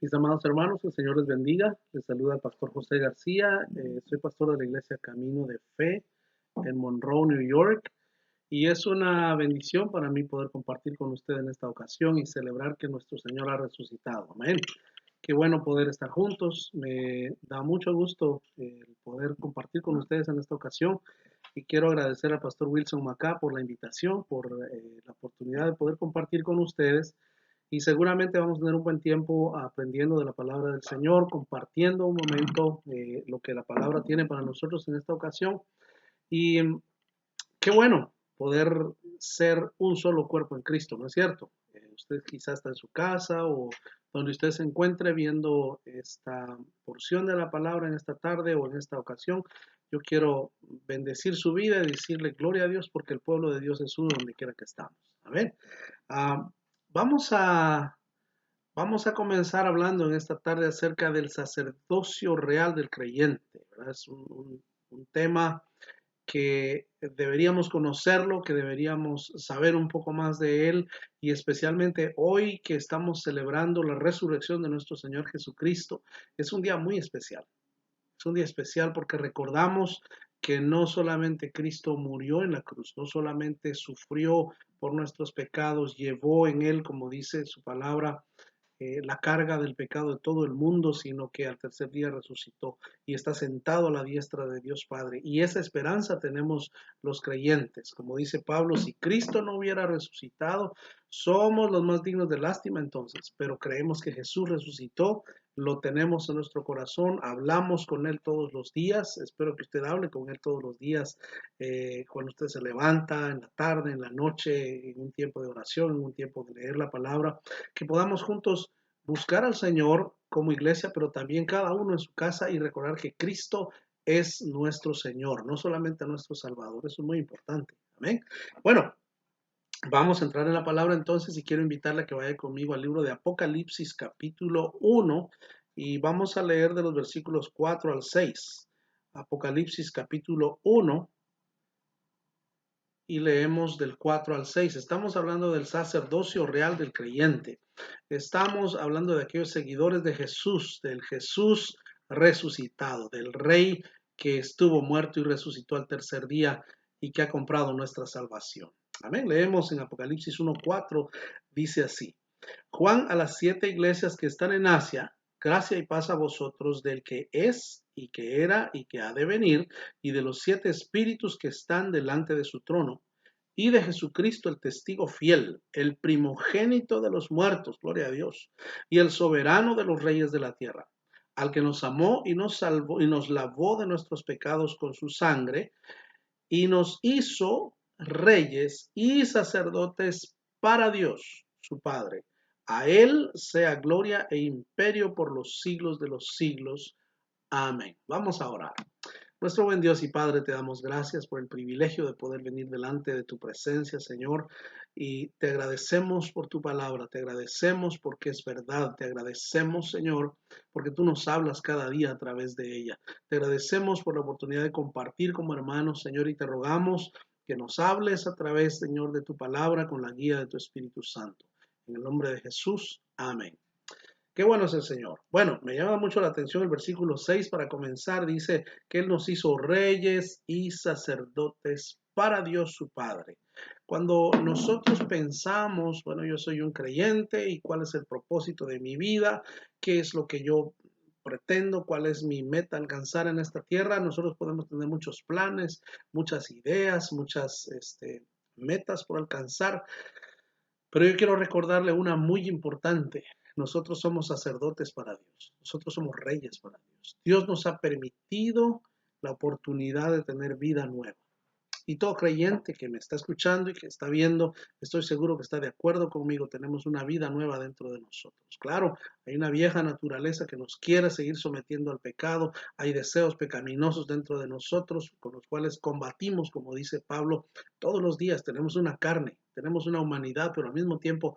Mis amados hermanos, el Señor les bendiga. Les saluda el pastor José García. Soy pastor de la iglesia Camino de Fe en Monroe, New York. Y es una bendición para mí poder compartir con usted en esta ocasión y celebrar que nuestro Señor ha resucitado. Amén. Qué bueno poder estar juntos. Me da mucho gusto poder compartir con ustedes en esta ocasión. Y quiero agradecer al pastor Wilson Macá por la invitación, por la oportunidad de poder compartir con ustedes. Y seguramente vamos a tener un buen tiempo aprendiendo de la palabra del Señor, compartiendo un momento lo que la palabra tiene para nosotros en esta ocasión. Y qué bueno poder ser un solo cuerpo en Cristo, ¿no es cierto? Usted quizás está en su casa o donde usted se encuentre viendo esta porción de la palabra en esta tarde o en esta ocasión. Yo quiero bendecir su vida y decirle gloria a Dios porque el pueblo de Dios es uno donde quiera que estamos. Amén. Ah, vamos a Vamos a comenzar hablando en esta tarde acerca del sacerdocio real del creyente, ¿verdad? Es un tema que deberíamos conocerlo, que deberíamos saber un poco más de él y especialmente hoy que estamos celebrando la resurrección de nuestro Señor Jesucristo. Es un día muy especial. Es un día especial porque recordamos que no solamente Cristo murió en la cruz, no solamente sufrió por nuestros pecados, llevó en él, como dice su palabra, la carga del pecado de todo el mundo, sino que al tercer día resucitó y está sentado a la diestra de Dios Padre. Y esa esperanza tenemos los creyentes. Como dice Pablo, si Cristo no hubiera resucitado, somos los más dignos de lástima entonces, pero creemos que Jesús resucitó, lo tenemos en nuestro corazón, hablamos con Él todos los días, espero que usted hable con Él todos los días, cuando usted se levanta, en la tarde, en la noche, en un tiempo de oración, en un tiempo de leer la palabra, que podamos juntos buscar al Señor como iglesia, pero también cada uno en su casa y recordar que Cristo es nuestro Señor, no solamente nuestro Salvador. Eso es muy importante. Amén. Bueno, vamos a entrar en la palabra entonces y quiero invitarle a que vaya conmigo al libro de Apocalipsis capítulo 1 y vamos a leer de los versículos 4 al 6. Apocalipsis capítulo 1 y leemos del 4 al 6. Estamos hablando del sacerdocio real del creyente. Estamos hablando de aquellos seguidores de Jesús, del Jesús resucitado, del Rey que estuvo muerto y resucitó al tercer día y que ha comprado nuestra salvación. Amén. Leemos en Apocalipsis 1:4, dice así: Juan a las 7 iglesias que están en Asia, gracia y paz a vosotros del que es y que era y que ha de venir, y de los 7 espíritus que están delante de su trono, y de Jesucristo el testigo fiel, el primogénito de los muertos, gloria a Dios, y el soberano de los reyes de la tierra, al que nos amó y nos salvó y nos lavó de nuestros pecados con su sangre, y nos hizo reyes y sacerdotes para Dios, su Padre. A Él sea gloria e imperio por los siglos de los siglos. Amén. Vamos a orar. Nuestro buen Dios y Padre, te damos gracias por el privilegio de poder venir delante de tu presencia, Señor, y te agradecemos por tu palabra, te agradecemos porque es verdad, te agradecemos, Señor, porque tú nos hablas cada día a través de ella. Te agradecemos por la oportunidad de compartir como hermanos, Señor, y te rogamos que nos hables a través, Señor, de tu palabra con la guía de tu Espíritu Santo. En el nombre de Jesús, amén. Qué bueno es el Señor. Bueno, me llama mucho la atención el versículo 6 para comenzar. Dice que Él nos hizo reyes y sacerdotes para Dios su Padre. Cuando nosotros pensamos, bueno, yo soy un creyente y cuál es el propósito de mi vida, qué es lo que yo pretendo, cuál es mi meta alcanzar en esta tierra, nosotros podemos tener muchos planes, muchas ideas, muchas metas por alcanzar, pero yo quiero recordarle una muy importante. Nosotros somos sacerdotes para Dios. Nosotros somos reyes para Dios. Dios nos ha permitido la oportunidad de tener vida nueva. Y todo creyente que me está escuchando y que está viendo, estoy seguro que está de acuerdo conmigo, tenemos una vida nueva dentro de nosotros. Claro, hay una vieja naturaleza que nos quiere seguir sometiendo al pecado, hay deseos pecaminosos dentro de nosotros con los cuales combatimos, como dice Pablo, todos los días tenemos una carne, tenemos una humanidad, pero al mismo tiempo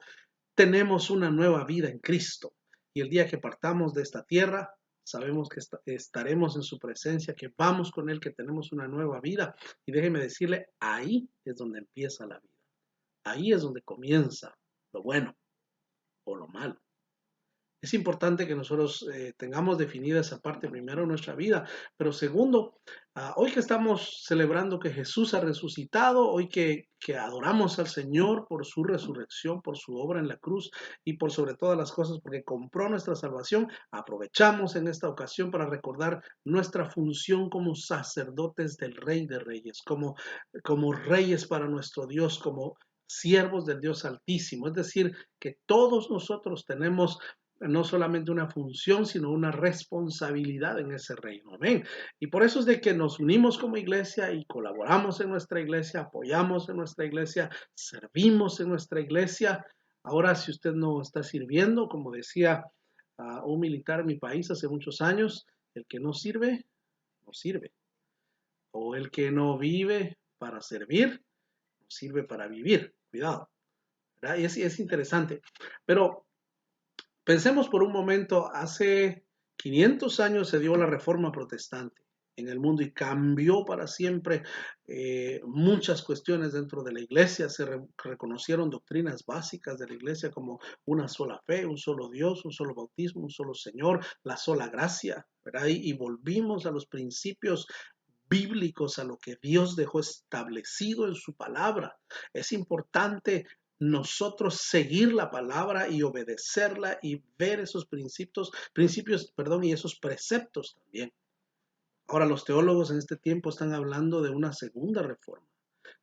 tenemos una nueva vida en Cristo. Y el día que partamos de esta tierra, sabemos que estaremos en su presencia, que vamos con Él, que tenemos una nueva vida. Y déjeme decirle, ahí es donde empieza la vida. Ahí es donde comienza lo bueno o lo malo. Es importante que nosotros tengamos definida esa parte primero en nuestra vida, pero segundo, hoy que estamos celebrando que Jesús ha resucitado, hoy que adoramos al Señor por su resurrección, por su obra en la cruz y por sobre todas las cosas, porque compró nuestra salvación, aprovechamos en esta ocasión para recordar nuestra función como sacerdotes del Rey de Reyes, como reyes para nuestro Dios, como siervos del Dios Altísimo. Es decir, que todos nosotros tenemos no solamente una función, sino una responsabilidad en ese reino. Amén. Y por eso es de que nos unimos como iglesia y colaboramos en nuestra iglesia, apoyamos en nuestra iglesia, servimos en nuestra iglesia. Ahora, si usted no está sirviendo, como decía un militar en mi país hace muchos años, el que no sirve, no sirve. O el que no vive para servir, no sirve para vivir. Cuidado. ¿Verdad? Y es interesante. Pero pensemos por un momento, hace 500 años se dio la Reforma Protestante en el mundo y cambió para siempre muchas cuestiones dentro de la iglesia. Se reconocieron doctrinas básicas de la iglesia como una sola fe, un solo Dios, un solo bautismo, un solo Señor, la sola gracia, ¿verdad? Y volvimos a los principios bíblicos, a lo que Dios dejó establecido en su palabra. Es importante nosotros seguir la palabra y obedecerla y ver esos principios, y esos preceptos también. Ahora, los teólogos en este tiempo están hablando de una segunda reforma,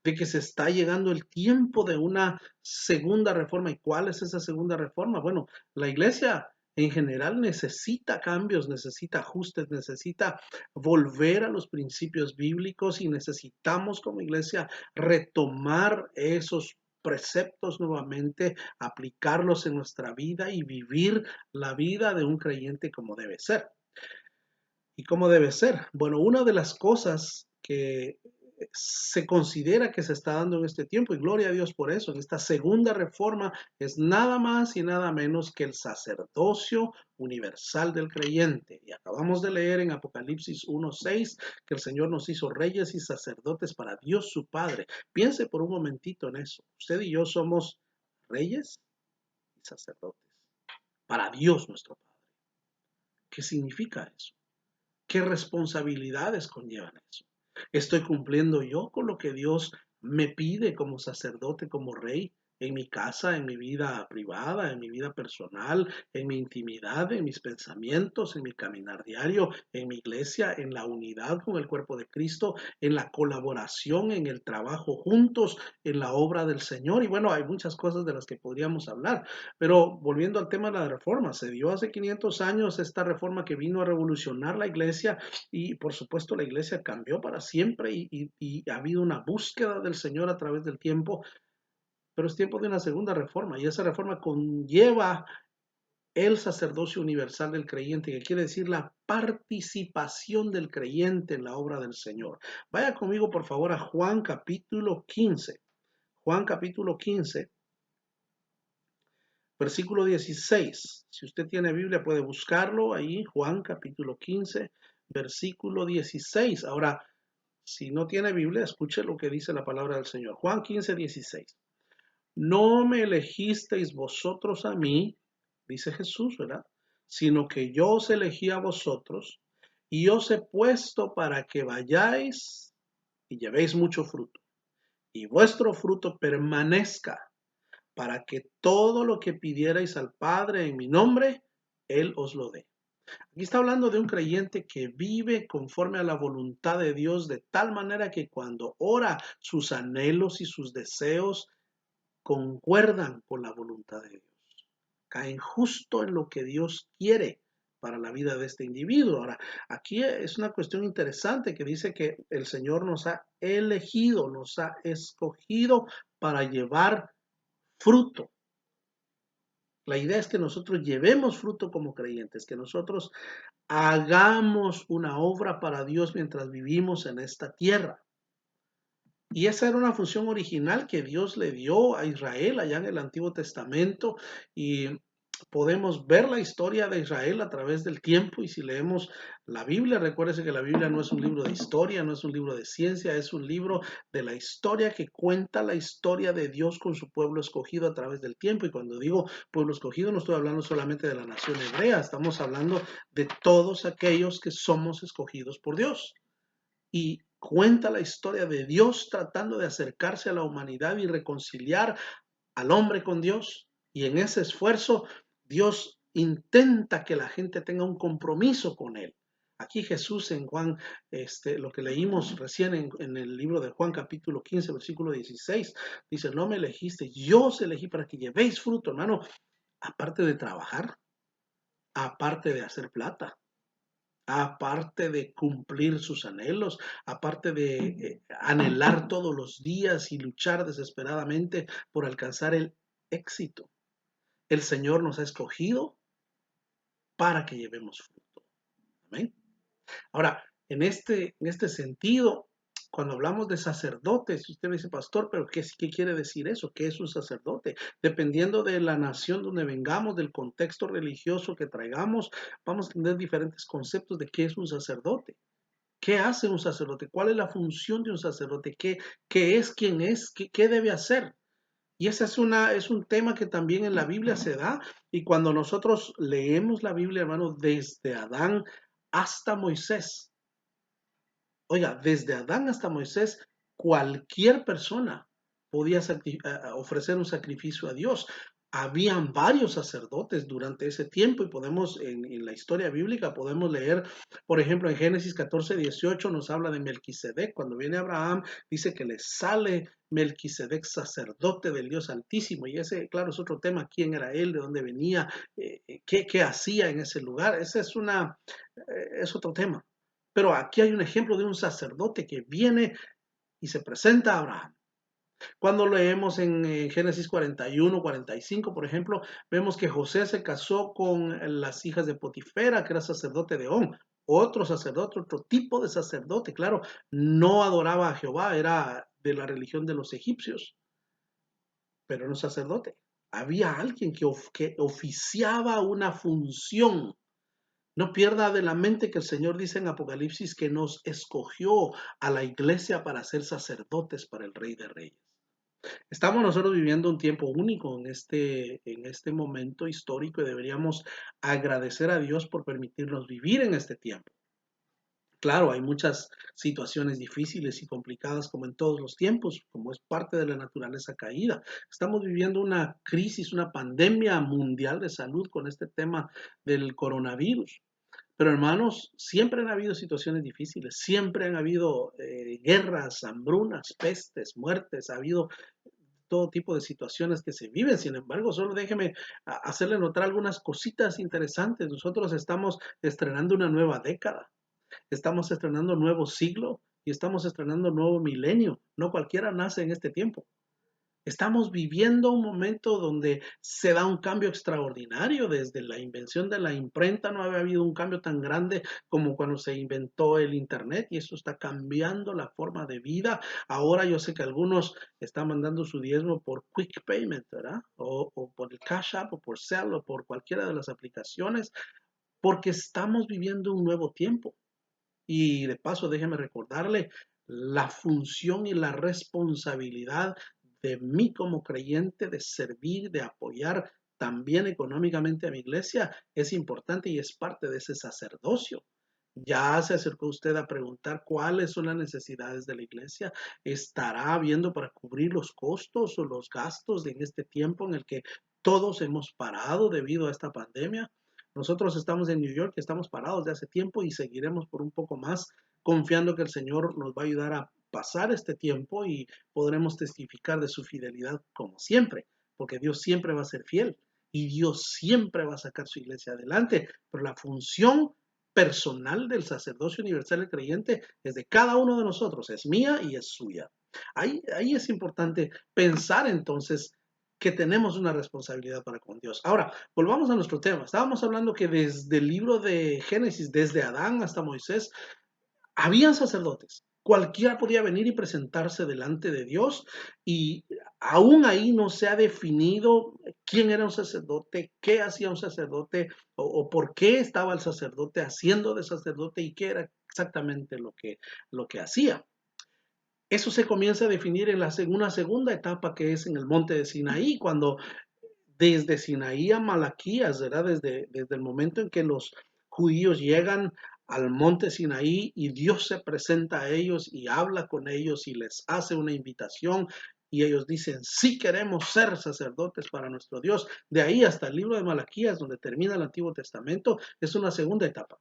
de que se está llegando el tiempo de una segunda reforma. ¿Y cuál es esa segunda reforma? Bueno, la iglesia en general necesita cambios, necesita ajustes, necesita volver a los principios bíblicos y necesitamos como iglesia retomar esos preceptos nuevamente, aplicarlos en nuestra vida y vivir la vida de un creyente como debe ser. ¿Y cómo debe ser? Bueno, una de las cosas que se considera que se está dando en este tiempo, y gloria a Dios por eso, en esta segunda reforma, es nada más y nada menos que el sacerdocio universal del creyente. Y acabamos de leer en Apocalipsis 1:6 que el Señor nos hizo reyes y sacerdotes para Dios su Padre. Piense por un momentito en eso. Usted y yo somos reyes y sacerdotes para Dios nuestro Padre. ¿Qué significa eso? ¿Qué responsabilidades conllevan eso? ¿Estoy cumpliendo yo con lo que Dios me pide como sacerdote, como rey, en mi casa, en mi vida privada, en mi vida personal, en mi intimidad, en mis pensamientos, en mi caminar diario, en mi iglesia, en la unidad con el cuerpo de Cristo, en la colaboración, en el trabajo juntos, en la obra del Señor? Y bueno, hay muchas cosas de las que podríamos hablar, pero volviendo al tema de la reforma, se dio hace 500 años esta reforma que vino a revolucionar la iglesia y por supuesto la iglesia cambió para siempre y ha habido una búsqueda del Señor a través del tiempo, pero es tiempo de una segunda reforma y esa reforma conlleva el sacerdocio universal del creyente, que quiere decir la participación del creyente en la obra del Señor. Vaya conmigo por favor a Juan capítulo 15. Juan capítulo 15, versículo 16. Si usted tiene Biblia puede buscarlo ahí, Juan capítulo 15, versículo 16. Ahora, si no tiene Biblia, escuche lo que dice la palabra del Señor. Juan 15, 16. No me elegisteis vosotros a mí, dice Jesús, ¿verdad? Sino que yo os elegí a vosotros y os he puesto para que vayáis y llevéis mucho fruto y vuestro fruto permanezca, para que todo lo que pidierais al Padre en mi nombre, Él os lo dé. Aquí está hablando de un creyente que vive conforme a la voluntad de Dios de tal manera que cuando ora sus anhelos y sus deseos concuerdan con la voluntad de Dios. Caen justo en lo que Dios quiere para la vida de este individuo. Ahora, aquí es una cuestión interesante que dice que el Señor nos ha elegido, nos ha escogido para llevar fruto. La idea es que nosotros llevemos fruto como creyentes, que nosotros hagamos una obra para Dios mientras vivimos en esta tierra. Y esa era una función original que Dios le dio a Israel allá en el Antiguo Testamento. Y podemos ver la historia de Israel a través del tiempo, y si leemos la Biblia, recuérdese que la Biblia no es un libro de historia, no es un libro de ciencia, es un libro de la historia que cuenta la historia de Dios con su pueblo escogido a través del tiempo. Y cuando digo pueblo escogido, no estoy hablando solamente de la nación hebrea, estamos hablando de todos aquellos que somos escogidos por Dios. Y cuenta la historia de Dios tratando de acercarse a la humanidad y reconciliar al hombre con Dios. Y en ese esfuerzo, Dios intenta que la gente tenga un compromiso con Él. Aquí Jesús en Juan, lo que leímos recién en el libro de Juan capítulo 15, versículo 16, dice, no me elegiste, yo os elegí para que llevéis fruto, hermano, aparte de trabajar, aparte de hacer plata, aparte de cumplir sus anhelos, aparte de anhelar todos los días y luchar desesperadamente por alcanzar el éxito. El Señor nos ha escogido para que llevemos fruto. Amén. Ahora, en este sentido, cuando hablamos de sacerdotes, usted me dice, pastor, pero ¿qué quiere decir eso? ¿Qué es un sacerdote? Dependiendo de la nación donde vengamos, del contexto religioso que traigamos, vamos a tener diferentes conceptos de qué es un sacerdote. ¿Qué hace un sacerdote? ¿Cuál es la función de un sacerdote? ¿Qué es? ¿Quién es? ¿Qué debe hacer? Y ese es un tema que también en la Biblia se da. Y cuando nosotros leemos la Biblia, hermano, desde Adán hasta Moisés, oiga, desde Adán hasta Moisés, cualquier persona podía ofrecer un sacrificio a Dios. Habían varios sacerdotes durante ese tiempo y podemos, en la historia bíblica, podemos leer, por ejemplo, en Génesis 14:18 nos habla de Melquisedec. Cuando viene Abraham, dice que le sale Melquisedec, sacerdote del Dios Altísimo. Y ese, claro, es otro tema, quién era él, de dónde venía, qué hacía en ese lugar. Ese es otro tema. Pero aquí hay un ejemplo de un sacerdote que viene y se presenta a Abraham. Cuando leemos en Génesis 41, 45, por ejemplo, vemos que José se casó con las hijas de Potifera, que era sacerdote de On. Otro sacerdote, otro tipo de sacerdote, claro, no adoraba a Jehová, era de la religión de los egipcios, pero era un sacerdote. Había alguien que oficiaba una función. No pierda de la mente que el Señor dice en Apocalipsis que nos escogió a la iglesia para ser sacerdotes para el Rey de Reyes. Estamos nosotros viviendo un tiempo único en este momento histórico y deberíamos agradecer a Dios por permitirnos vivir en este tiempo. Claro, hay muchas situaciones difíciles y complicadas como en todos los tiempos, como es parte de la naturaleza caída. Estamos viviendo una crisis, una pandemia mundial de salud con este tema del coronavirus. Pero hermanos, siempre han habido situaciones difíciles, siempre han habido guerras, hambrunas, pestes, muertes, ha habido todo tipo de situaciones que se viven. Sin embargo, solo déjeme hacerle notar algunas cositas interesantes. Nosotros estamos estrenando una nueva década, estamos estrenando un nuevo siglo y estamos estrenando un nuevo milenio. No cualquiera nace en este tiempo. Estamos viviendo un momento donde se da un cambio extraordinario. Desde la invención de la imprenta no había habido un cambio tan grande como cuando se inventó el Internet, y eso está cambiando la forma de vida. Ahora yo sé que algunos están mandando su diezmo por Quick Payment, ¿verdad? O por el Cash App o por Zelle o por cualquiera de las aplicaciones, porque estamos viviendo un nuevo tiempo. Y de paso, déjeme recordarle la función y la responsabilidad de mí como creyente de servir, de apoyar también económicamente a mi iglesia. Es importante y es parte de ese sacerdocio. Ya se acercó usted a preguntar cuáles son las necesidades de la iglesia. ¿Estará viendo para cubrir los costos o los gastos en este tiempo en el que todos hemos parado debido a esta pandemia? Nosotros estamos en New York, estamos parados de hace tiempo y seguiremos por un poco más, confiando que el Señor nos va a ayudar a pasar este tiempo y podremos testificar de su fidelidad como siempre, porque Dios siempre va a ser fiel y Dios siempre va a sacar su iglesia adelante. Pero la función personal del sacerdocio universal del creyente es de cada uno de nosotros, es mía y es suya. Ahí es importante pensar entonces que tenemos una responsabilidad para con Dios. Ahora, volvamos a nuestro tema. Estábamos hablando que desde el libro de Génesis, desde Adán hasta Moisés, habían sacerdotes. Cualquiera podía venir y presentarse delante de Dios, y aún ahí no se ha definido quién era un sacerdote, qué hacía un sacerdote o por qué estaba el sacerdote haciendo de sacerdote y qué era exactamente lo que hacía. Eso se comienza a definir en una segunda etapa que es en el monte de Sinaí, cuando desde Sinaí a Malaquías, ¿verdad? Desde el momento en que los judíos llegan al monte Sinaí y Dios se presenta a ellos y habla con ellos y les hace una invitación y ellos dicen, sí queremos ser sacerdotes para nuestro Dios. De ahí hasta el libro de Malaquías, donde termina el Antiguo Testamento, es una segunda etapa.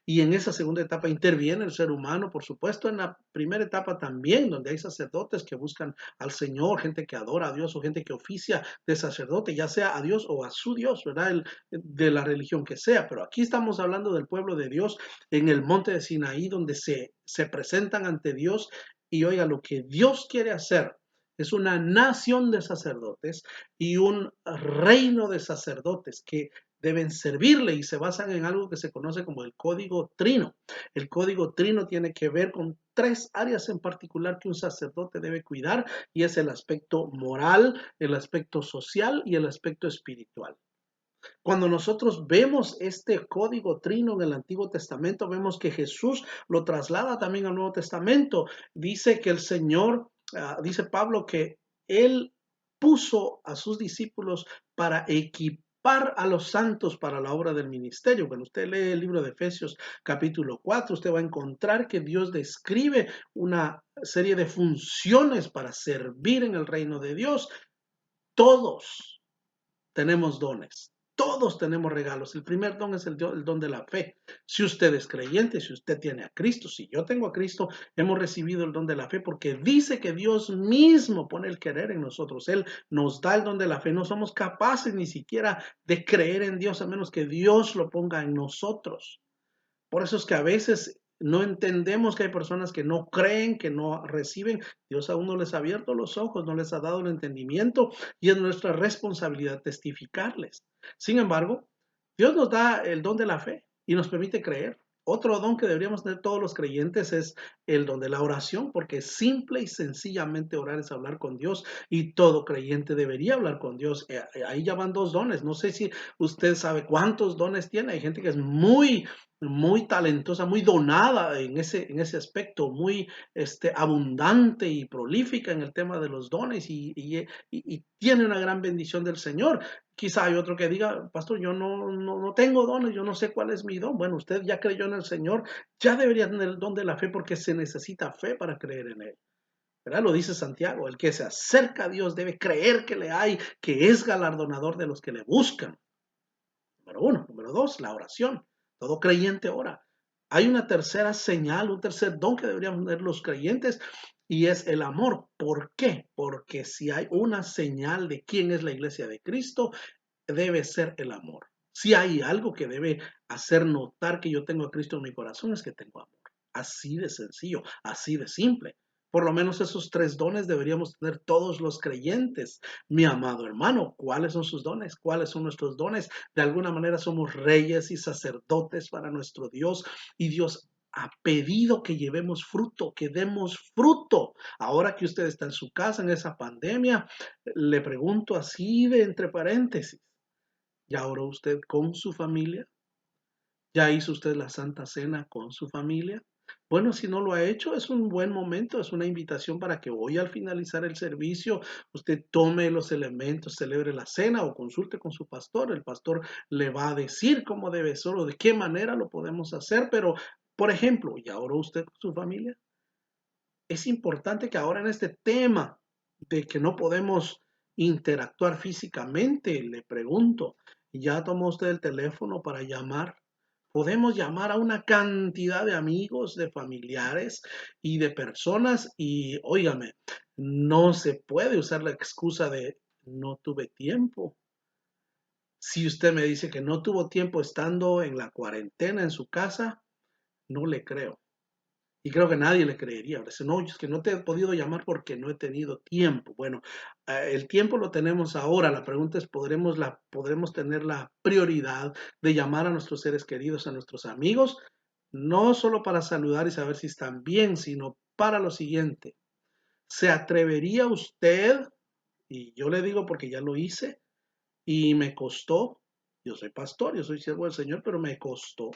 Y en esa segunda etapa interviene el ser humano, por supuesto, en la primera etapa también, donde hay sacerdotes que buscan al Señor, gente que adora a Dios o gente que oficia de sacerdote, ya sea a Dios o a su Dios, ¿verdad? De la religión que sea. Pero aquí estamos hablando del pueblo de Dios en el monte de Sinaí, donde se presentan ante Dios y oiga, lo que Dios quiere hacer es una nación de sacerdotes y un reino de sacerdotes que deben servirle y se basan en algo que se conoce como el código trino. El código trino tiene que ver con tres áreas en particular que un sacerdote debe cuidar y es el aspecto moral, el aspecto social y el aspecto espiritual. Cuando nosotros vemos este código trino en el Antiguo Testamento, vemos que Jesús lo traslada también al Nuevo Testamento. Dice que el Señor, dice Pablo, que Él puso a sus discípulos para equipar a los santos para la obra del ministerio. Cuando usted lee el libro de Efesios capítulo 4, usted va a encontrar que Dios describe una serie de funciones para servir en el reino de Dios. Todos tenemos dones. Todos tenemos regalos. El primer don es el don de la fe. Si usted es creyente, si usted tiene a Cristo, si yo tengo a Cristo, hemos recibido el don de la fe porque dice que Dios mismo pone el querer en nosotros. Él nos da el don de la fe. No somos capaces ni siquiera de creer en Dios a menos que Dios lo ponga en nosotros. Por eso es que a veces no entendemos que hay personas que no creen, que no reciben. Dios aún no les ha abierto los ojos, no les ha dado el entendimiento y es nuestra responsabilidad testificarles. Sin embargo, Dios nos da el don de la fe y nos permite creer. Otro don que deberíamos tener todos los creyentes es el don de la oración, porque simple y sencillamente orar es hablar con Dios y todo creyente debería hablar con Dios. Ahí ya van dos dones. No sé si usted sabe cuántos dones tiene. Hay gente que es muy talentosa, muy donada en ese aspecto, muy abundante y prolífica en el tema de los dones y tiene una gran bendición del Señor. Quizá hay otro que diga, pastor, yo no tengo dones, yo no sé cuál es mi don. Bueno, usted ya creyó en el Señor, ya debería tener el don de la fe porque se necesita fe para creer en Él. ¿Verdad? Lo dice Santiago, el que se acerca a Dios debe creer que le hay, que es galardonador de los que le buscan. Número uno. Número dos, la oración. Todo creyente ora. Hay una tercera señal, un tercer don que deberían tener los creyentes y es el amor. ¿Por qué? Porque si hay una señal de quién es la iglesia de Cristo, debe ser el amor. Si hay algo que debe hacer notar que yo tengo a Cristo en mi corazón es que tengo amor. Así de sencillo, así de simple. Por lo menos esos tres dones deberíamos tener todos los creyentes. Mi amado hermano, ¿cuáles son sus dones? ¿Cuáles son nuestros dones? De alguna manera somos reyes y sacerdotes para nuestro Dios y Dios ha pedido que llevemos fruto, que demos fruto. Ahora que usted está en su casa en esa pandemia, le pregunto así de entre paréntesis, ¿ya oró usted con su familia? ¿Ya hizo usted la Santa Cena con su familia? Bueno, si no lo ha hecho, es un buen momento, es una invitación para que hoy al finalizar el servicio usted tome los elementos, celebre la cena o consulte con su pastor. El pastor le va a decir cómo debe ser o de qué manera lo podemos hacer, pero, por ejemplo, ¿ya oró usted con su familia? Es importante que ahora en este tema de que no podemos interactuar físicamente, le pregunto, ¿ya tomó usted el teléfono para llamar? Podemos llamar a una cantidad de amigos, de familiares y de personas y, óigame, no se puede usar la excusa de no tuve tiempo. Si usted me dice que no tuvo tiempo estando en la cuarentena en su casa, no le creo. Y creo que nadie le creería. Dice, no, es que no te he podido llamar porque no he tenido tiempo. Bueno, el tiempo lo tenemos ahora. La pregunta es, ¿podremos tener la prioridad de llamar a nuestros seres queridos, a nuestros amigos? No solo para saludar y saber si están bien, sino para lo siguiente. ¿Se atrevería usted, y yo le digo porque ya lo hice, Y me costó, yo soy pastor, yo soy siervo del Señor, pero me costó,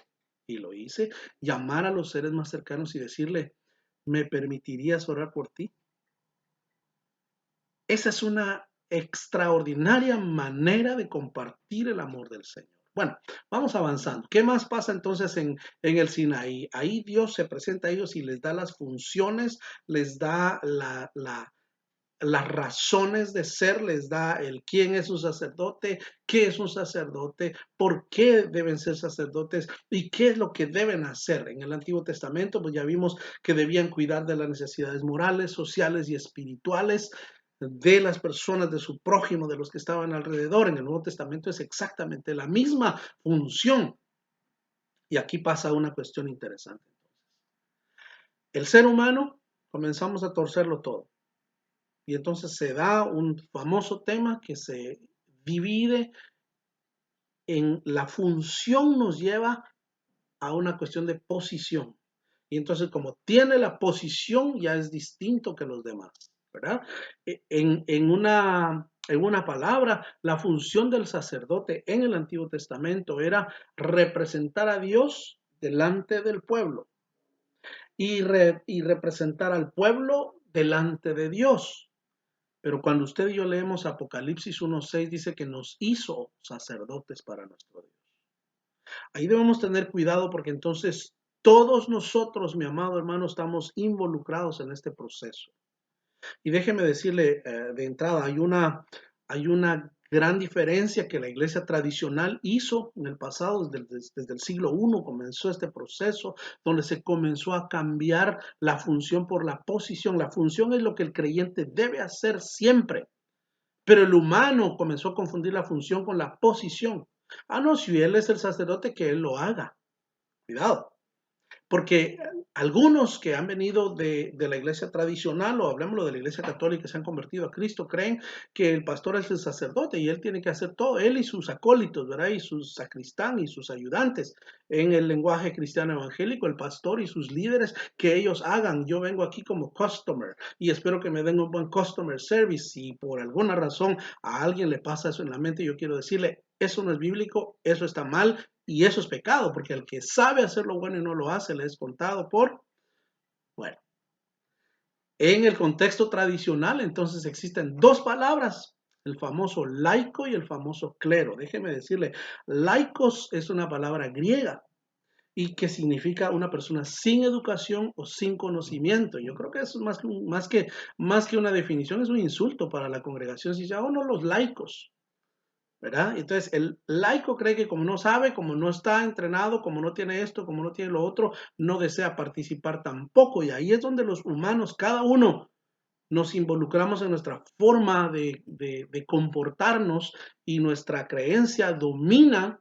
y lo hice, llamar a los seres más cercanos y decirle, ¿me permitirías orar por ti? Esa es una extraordinaria manera de compartir el amor del Señor. Bueno, vamos avanzando. ¿Qué más pasa entonces en el Sinaí? Ahí Dios se presenta a ellos y les da las funciones, les da las razones de ser, les da el quién es un sacerdote, qué es un sacerdote, por qué deben ser sacerdotes y qué es lo que deben hacer. En el Antiguo Testamento, pues ya vimos que debían cuidar de las necesidades morales, sociales y espirituales de las personas, de su prójimo, de los que estaban alrededor. En el Nuevo Testamento es exactamente la misma función. Y aquí pasa una cuestión interesante. El ser humano comenzamos a torcerlo todo. Y entonces se da un famoso tema que se divide en la función, nos lleva a una cuestión de posición. Y entonces como tiene la posición ya es distinto que los demás, ¿verdad? En una palabra, la función del sacerdote en el Antiguo Testamento era representar a Dios delante del pueblo y representar al pueblo delante de Dios. Pero cuando usted y yo leemos Apocalipsis 1:6 dice que nos hizo sacerdotes para nuestro Dios. Ahí debemos tener cuidado porque entonces todos nosotros, mi amado hermano, estamos involucrados en este proceso. Y déjeme decirle de entrada, hay una gran diferencia que la iglesia tradicional hizo en el pasado, desde el siglo I comenzó este proceso, donde se comenzó a cambiar la función por la posición. La función es lo que el creyente debe hacer siempre, pero el humano comenzó a confundir la función con la posición. Ah, no, si él es el sacerdote, que él lo haga. Cuidado. Porque algunos que han venido de la iglesia tradicional, o hablemoslo de la iglesia católica, que se han convertido a Cristo, creen que el pastor es el sacerdote y él tiene que hacer todo, él y sus acólitos, ¿verdad? Y sus sacristán y sus ayudantes. En el lenguaje cristiano evangélico, el pastor y sus líderes, que ellos hagan. Yo vengo aquí como customer y espero que me den un buen customer service. Si por alguna razón a alguien le pasa eso en la mente, yo quiero decirle, eso no es bíblico, eso está mal, y eso es pecado, porque el que sabe hacer lo bueno y no lo hace, le es contado por, bueno, en el contexto tradicional, entonces existen dos palabras, el famoso laico y el famoso clero. Déjeme decirle, laicos es una palabra griega y que significa una persona sin educación o sin conocimiento. Yo creo que eso es más que una definición, es un insulto para la congregación. Si dice, oh, no, los laicos. ¿Verdad? Entonces, el laico cree que como no sabe, como no está entrenado, como no tiene esto, como no tiene lo otro, no desea participar tampoco. Y ahí es donde los humanos, cada uno, nos involucramos en nuestra forma de comportarnos y nuestra creencia domina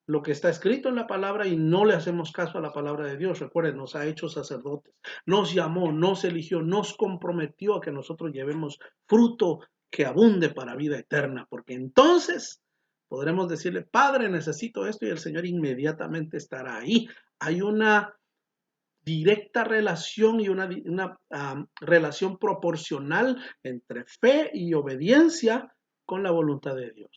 lo que está escrito en la palabra y no le hacemos caso a la palabra de Dios. Recuerden, nos ha hecho sacerdotes, nos llamó, nos eligió, nos comprometió a que nosotros llevemos fruto que abunde para vida eterna, porque entonces podremos decirle, Padre, necesito esto y el Señor inmediatamente estará ahí. Hay una directa relación y una relación proporcional entre fe y obediencia con la voluntad de Dios.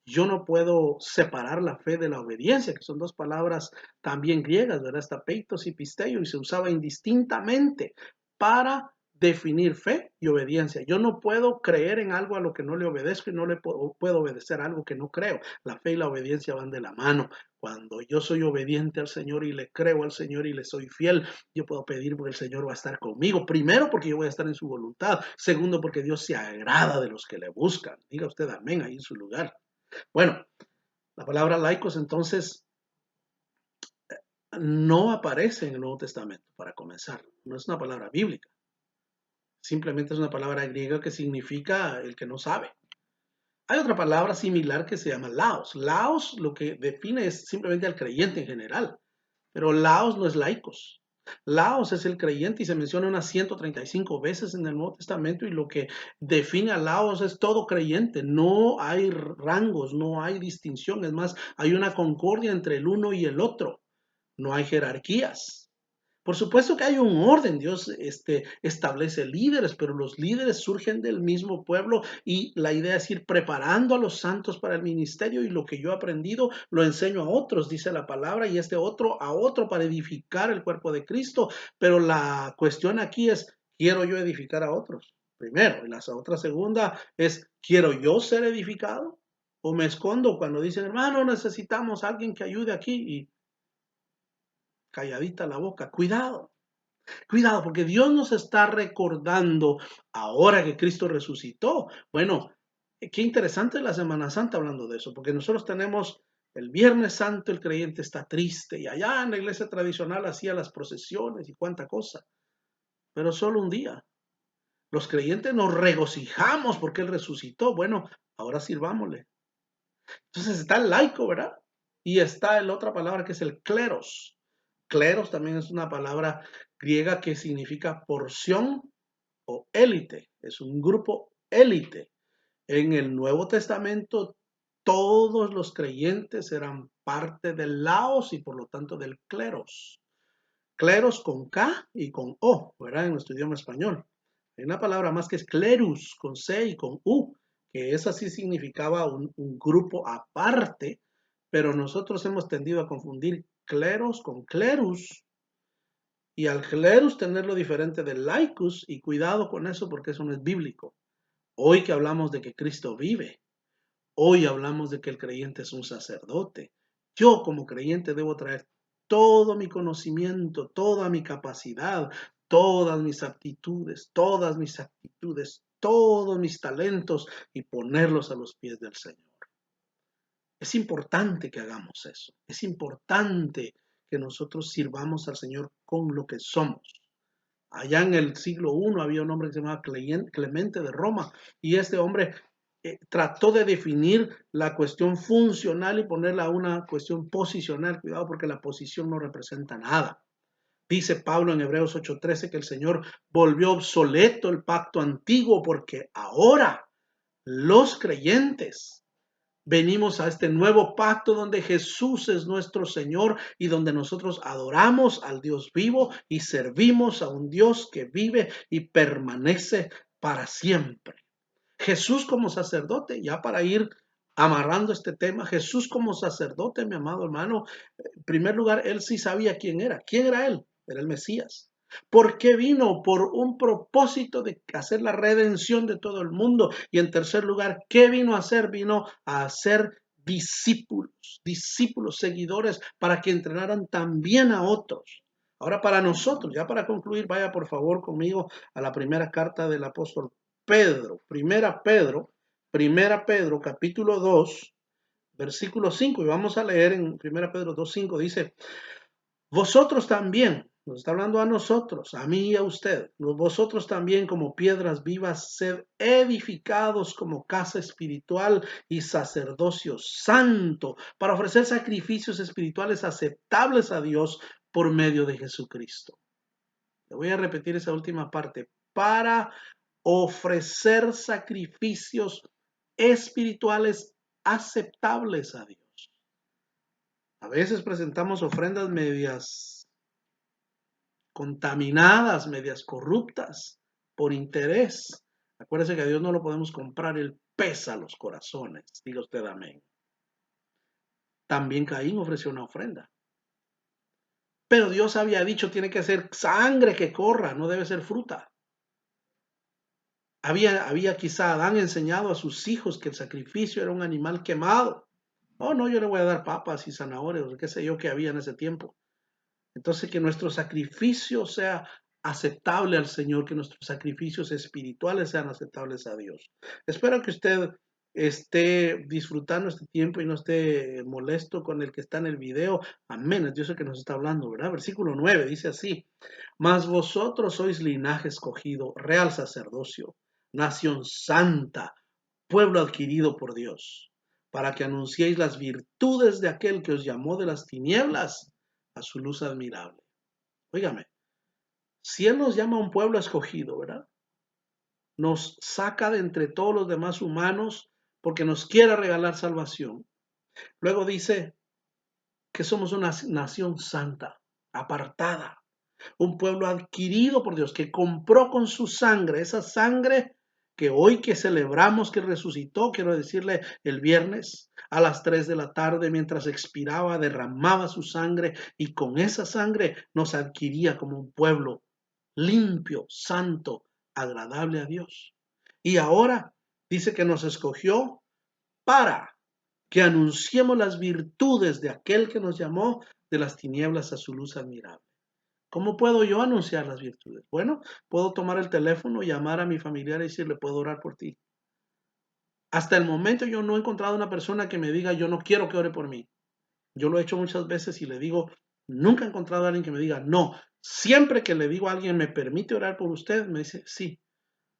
Yo no puedo separar la fe de la obediencia, que son dos palabras también griegas, ¿verdad? Está peitos y pisteio, y se usaba indistintamente para definir fe y obediencia. Yo no puedo creer en algo a lo que no le obedezco y no le puedo obedecer a algo que no creo. La fe y la obediencia van de la mano. Cuando yo soy obediente al Señor y le creo al Señor y le soy fiel, yo puedo pedir porque el Señor va a estar conmigo. Primero, porque yo voy a estar en su voluntad. Segundo, porque Dios se agrada de los que le buscan. Diga usted amén ahí en su lugar. Bueno, la palabra laicos entonces no aparece en el Nuevo Testamento, para comenzar. No es una palabra bíblica. Simplemente es una palabra griega que significa el que no sabe. Hay otra palabra similar que se llama laos. Laos lo que define es simplemente al creyente en general, pero laos no es laicos. Laos es el creyente y se menciona unas 135 veces en el Nuevo Testamento y lo que define a Laos es todo creyente. No hay rangos, no hay distinción. Es más, hay una concordia entre el uno y el otro. No hay jerarquías. Por supuesto que hay un orden, Dios establece líderes, pero los líderes surgen del mismo pueblo y la idea es ir preparando a los santos para el ministerio y lo que yo he aprendido lo enseño a otros, dice la palabra, y este otro a otro para edificar el cuerpo de Cristo. Pero la cuestión aquí es, ¿quiero yo edificar a otros? Primero, y la otra segunda es, ¿quiero yo ser edificado? ¿O me escondo cuando dicen, hermano, necesitamos a alguien que ayude aquí y calladita la boca? Cuidado. Cuidado, porque Dios nos está recordando ahora que Cristo resucitó. Bueno, qué interesante la Semana Santa hablando de eso, porque nosotros tenemos el Viernes Santo, el creyente está triste, y allá en la iglesia tradicional hacía las procesiones y cuánta cosa, pero solo un día. Los creyentes nos regocijamos porque Él resucitó. Bueno, ahora sirvámosle. Entonces está el laico, ¿verdad? Y está la otra palabra que es el cleros. Cleros también es una palabra griega que significa porción o élite. Es un grupo élite. En el Nuevo Testamento todos los creyentes eran parte del laos y por lo tanto del cleros. Cleros con K y con O, ¿verdad? En nuestro idioma español. Hay una palabra más que es clerus con C y con U, que esa sí significaba un grupo aparte, pero nosotros hemos tendido a confundir cleros con clerus y al clerus tenerlo diferente del laicus, y cuidado con eso porque eso no es bíblico. Hoy que hablamos de que Cristo vive, hoy hablamos de que el creyente es un sacerdote. Yo como creyente debo traer todo mi conocimiento, toda mi capacidad, todas mis aptitudes, todas mis actitudes, todos mis talentos y ponerlos a los pies del Señor. Es importante que hagamos eso. Es importante que nosotros sirvamos al Señor con lo que somos. Allá en el siglo I había un hombre que se llamaba Clemente de Roma y este hombre trató de definir la cuestión funcional y ponerla a una cuestión posicional. Cuidado porque la posición no representa nada. Dice Pablo en Hebreos 8:13 que el Señor volvió obsoleto el pacto antiguo porque ahora los creyentes venimos a este nuevo pacto donde Jesús es nuestro Señor y donde nosotros adoramos al Dios vivo y servimos a un Dios que vive y permanece para siempre. Jesús como sacerdote, ya para ir amarrando este tema, Jesús como sacerdote, mi amado hermano, en primer lugar, él sí sabía quién era. ¿Quién era él? Era el Mesías. ¿Por qué vino? Por un propósito de hacer la redención de todo el mundo. Y en tercer lugar, ¿qué vino a hacer? Vino a hacer discípulos, seguidores, para que entrenaran también a otros. Ahora para nosotros, ya para concluir, vaya por favor conmigo a la primera carta del apóstol Pedro, primera Pedro, capítulo 2, versículo 5, y vamos a leer en primera Pedro 2:5, dice, vosotros también, nos está hablando a nosotros, a mí y a usted, vosotros también como piedras vivas, sed edificados como casa espiritual y sacerdocio santo, para ofrecer sacrificios espirituales aceptables a Dios por medio de Jesucristo. Le voy a repetir esa última parte, para ofrecer sacrificios espirituales aceptables a Dios. A veces presentamos ofrendas medias contaminadas, medias corruptas, por interés. Acuérdese que a Dios no lo podemos comprar, Él pesa los corazones. Diga usted amén. También Caín ofreció una ofrenda. Pero Dios había dicho, tiene que ser sangre que corra, no debe ser fruta. Había quizá Adán enseñado a sus hijos que el sacrificio era un animal quemado. Oh, no, yo le voy a dar papas y zanahorias, qué sé yo que había en ese tiempo. Entonces, que nuestro sacrificio sea aceptable al Señor, que nuestros sacrificios espirituales sean aceptables a Dios. Espero que usted esté disfrutando este tiempo y no esté molesto con el que está en el video. Amén, es Dios el que nos está hablando, ¿verdad? Versículo 9 dice así, mas vosotros sois linaje escogido, real sacerdocio, nación santa, pueblo adquirido por Dios, para que anunciéis las virtudes de aquel que os llamó de las tinieblas a su luz admirable. Óigame, si Él nos llama a un pueblo escogido, ¿verdad? Nos saca de entre todos los demás humanos porque nos quiere regalar salvación. Luego dice que somos una nación santa, apartada. un pueblo adquirido por Dios, que compró con su sangre, esa sangre que hoy que celebramos que resucitó, quiero decirle el viernes a las 3 de la tarde, mientras expiraba, derramaba su sangre y con esa sangre nos adquiría como un pueblo limpio, santo, agradable a Dios. Y ahora dice que nos escogió para que anunciemos las virtudes de aquel que nos llamó de las tinieblas a su luz admirable. ¿Cómo puedo yo anunciar las virtudes? Bueno, puedo tomar el teléfono, llamar a mi familiar y decirle, puedo orar por ti. Hasta el momento yo no he encontrado una persona que me diga, yo no quiero que ore por mí. Yo lo he hecho muchas veces y le digo, nunca he encontrado a alguien que me diga, no. Siempre que le digo a alguien, ¿me permite orar por usted? Me dice, sí.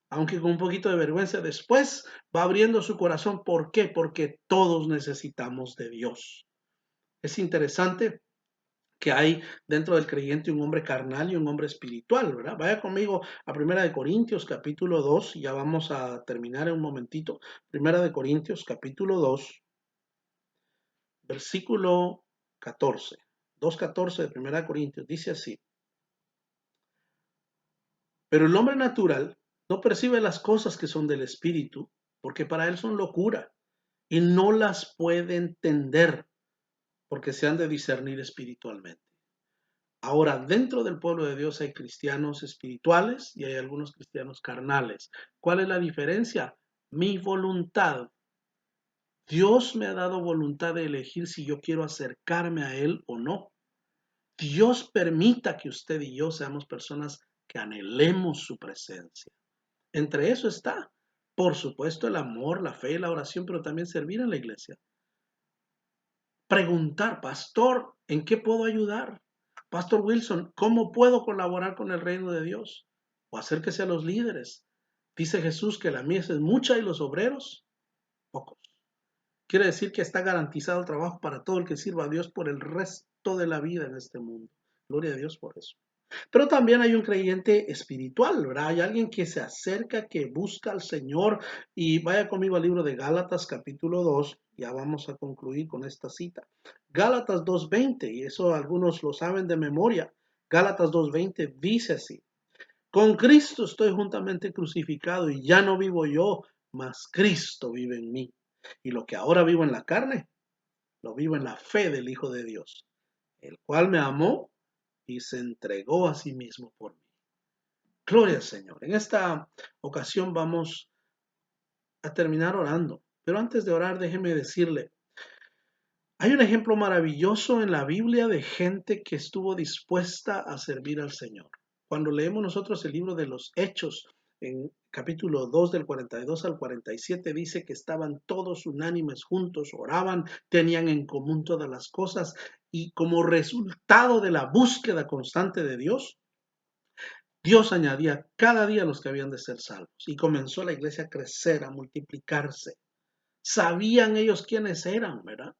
Aunque con un poquito de vergüenza, después va abriendo su corazón. ¿Por qué? Porque todos necesitamos de Dios. Es interesante que hay dentro del creyente un hombre carnal y un hombre espiritual, ¿verdad? Vaya conmigo a Primera de Corintios capítulo 2, ya vamos a terminar en un momentito. Primera de Corintios capítulo 2, versículo 14. 2:14 de Primera de Corintios dice así: pero el hombre natural no percibe las cosas que son del espíritu, porque para él son locura y no las puede entender, porque se han de discernir espiritualmente. Ahora, dentro del pueblo de Dios hay cristianos espirituales y hay algunos cristianos carnales. ¿Cuál es la diferencia? Mi voluntad. Dios me ha dado voluntad de elegir si yo quiero acercarme a Él o no. Dios permita que usted y yo seamos personas que anhelemos su presencia. Entre eso está, por supuesto, el amor, la fe y la oración, pero también servir en la iglesia. Preguntar, pastor, ¿en qué puedo ayudar? Pastor Wilson, ¿cómo puedo colaborar con el reino de Dios? O acérquese a los líderes. Dice Jesús que la mies es mucha y los obreros pocos. Quiere decir que está garantizado el trabajo para todo el que sirva a Dios por el resto de la vida en este mundo. Gloria a Dios por eso. Pero también hay un creyente espiritual, ¿verdad? Hay alguien que se acerca, que busca al Señor. Y vaya conmigo al libro de Gálatas capítulo 2. Ya vamos a concluir con esta cita. Gálatas 2:20, y eso algunos lo saben de memoria. Gálatas 2:20 dice así: con Cristo estoy juntamente crucificado y ya no vivo yo, mas Cristo vive en mí. Y lo que ahora vivo en la carne, lo vivo en la fe del Hijo de Dios, el cual me amó y se entregó a sí mismo por mí. Gloria al Señor. En esta ocasión vamos a terminar orando, pero antes de orar déjeme decirle, hay un ejemplo maravilloso en la Biblia de gente que estuvo dispuesta a servir al Señor. Cuando leemos nosotros el libro de los Hechos, en capítulo 2 del 42 al 47, dice que estaban todos unánimes juntos, oraban, tenían en común todas las cosas y como resultado de la búsqueda constante de Dios añadía cada día a los que habían de ser salvos y comenzó la iglesia a crecer, a multiplicarse. Sabían ellos quiénes eran, ¿verdad?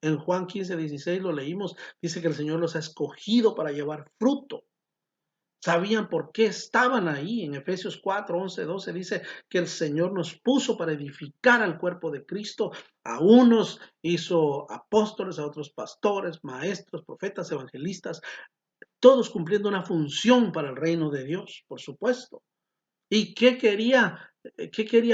En Juan 15:16 lo leímos, dice que el Señor los ha escogido para llevar fruto. Sabían por qué estaban ahí. En Efesios 4:11-12 dice que el Señor nos puso para edificar al cuerpo de Cristo. A unos hizo apóstoles, a otros pastores, maestros, profetas, evangelistas, todos cumpliendo una función para el reino de Dios, por supuesto. ¿Y qué quería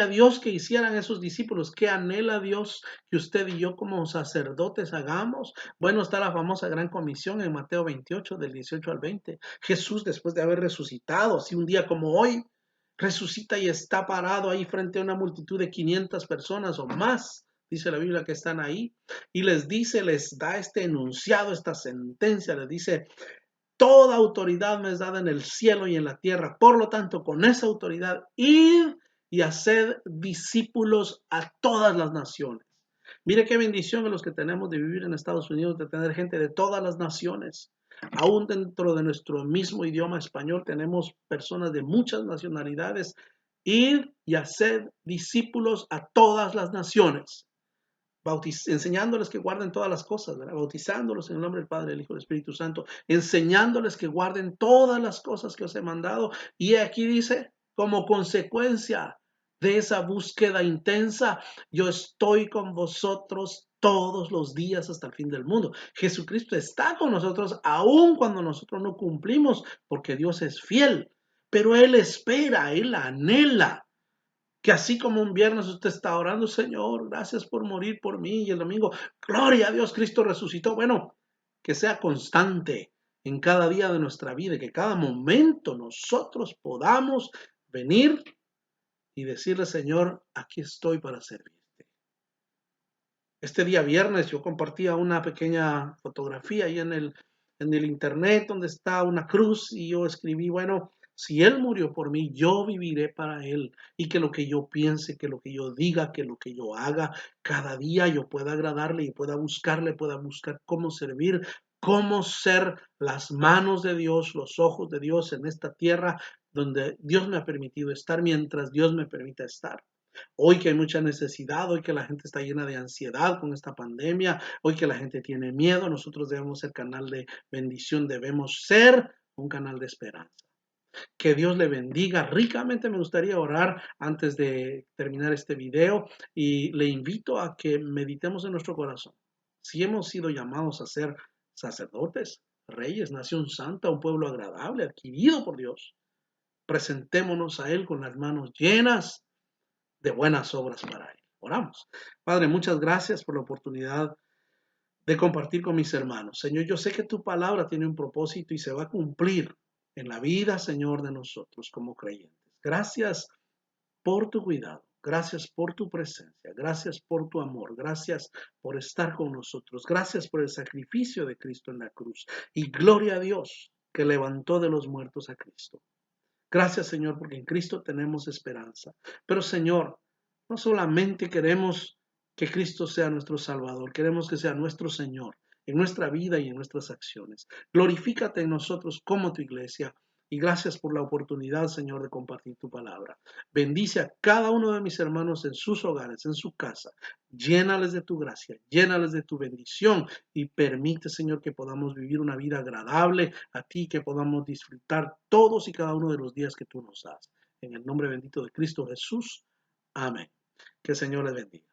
Dios que hicieran esos discípulos? ¿Qué anhela Dios que usted y yo como sacerdotes hagamos? Bueno, está la famosa gran comisión en Mateo 28, del 18 al 20. Jesús, después de haber resucitado, así un día como hoy, resucita y está parado ahí frente a una multitud de 500 personas o más, dice la Biblia que están ahí, y les dice, les da este enunciado, esta sentencia, les dice, toda autoridad me es dada en el cielo y en la tierra. Por lo tanto, con esa autoridad, id y haced discípulos a todas las naciones. Mire qué bendición a los que tenemos de vivir en Estados Unidos, de tener gente de todas las naciones. Aún dentro de nuestro mismo idioma español tenemos personas de muchas nacionalidades. Ir y hacer discípulos a todas las naciones, enseñándoles que guarden todas las cosas, ¿verdad? Bautizándolos en el nombre del Padre, del Hijo y del Espíritu Santo, enseñándoles que guarden todas las cosas que os he mandado. Y aquí dice, como consecuencia de esa búsqueda intensa, yo estoy con vosotros todos los días hasta el fin del mundo. Jesucristo está con nosotros aun cuando nosotros no cumplimos, porque Dios es fiel, pero Él espera, Él anhela. Que así como un viernes usted está orando, Señor, gracias por morir por mí, y el domingo, gloria a Dios, Cristo resucitó. Bueno, que sea constante en cada día de nuestra vida y que cada momento nosotros podamos venir y decirle, Señor, aquí estoy para servirte. Este día viernes yo compartía una pequeña fotografía ahí en el internet donde está una cruz y yo escribí, bueno, si Él murió por mí, yo viviré para Él. Y que lo que yo piense, que lo que yo diga, que lo que yo haga, cada día yo pueda agradarle y pueda buscar cómo servir, cómo ser las manos de Dios, los ojos de Dios en esta tierra donde Dios me ha permitido estar mientras Dios me permita estar. Hoy que hay mucha necesidad, hoy que la gente está llena de ansiedad con esta pandemia, hoy que la gente tiene miedo, nosotros debemos ser canal de bendición, debemos ser un canal de esperanza. Que Dios le bendiga ricamente. Me gustaría orar antes de terminar este video y le invito a que meditemos en nuestro corazón. Si hemos sido llamados a ser sacerdotes, reyes, nación santa, un pueblo agradable, adquirido por Dios, presentémonos a Él con las manos llenas de buenas obras para Él. Oramos. Padre, muchas gracias por la oportunidad de compartir con mis hermanos. Señor, yo sé que tu palabra tiene un propósito y se va a cumplir en la vida, Señor, de nosotros como creyentes. Gracias por tu cuidado. Gracias por tu presencia. Gracias por tu amor. Gracias por estar con nosotros. Gracias por el sacrificio de Cristo en la cruz. Y gloria a Dios que levantó de los muertos a Cristo. Gracias, Señor, porque en Cristo tenemos esperanza. Pero, Señor, no solamente queremos que Cristo sea nuestro Salvador, queremos que sea nuestro Señor en nuestra vida y en nuestras acciones. Glorifícate en nosotros como tu iglesia. Y gracias por la oportunidad, Señor, de compartir tu palabra. Bendice a cada uno de mis hermanos en sus hogares, en su casa. Llénales de tu gracia, llénales de tu bendición y permite, Señor, que podamos vivir una vida agradable a ti, que podamos disfrutar todos y cada uno de los días que tú nos das. En el nombre bendito de Cristo Jesús. Amén. Que el Señor les bendiga.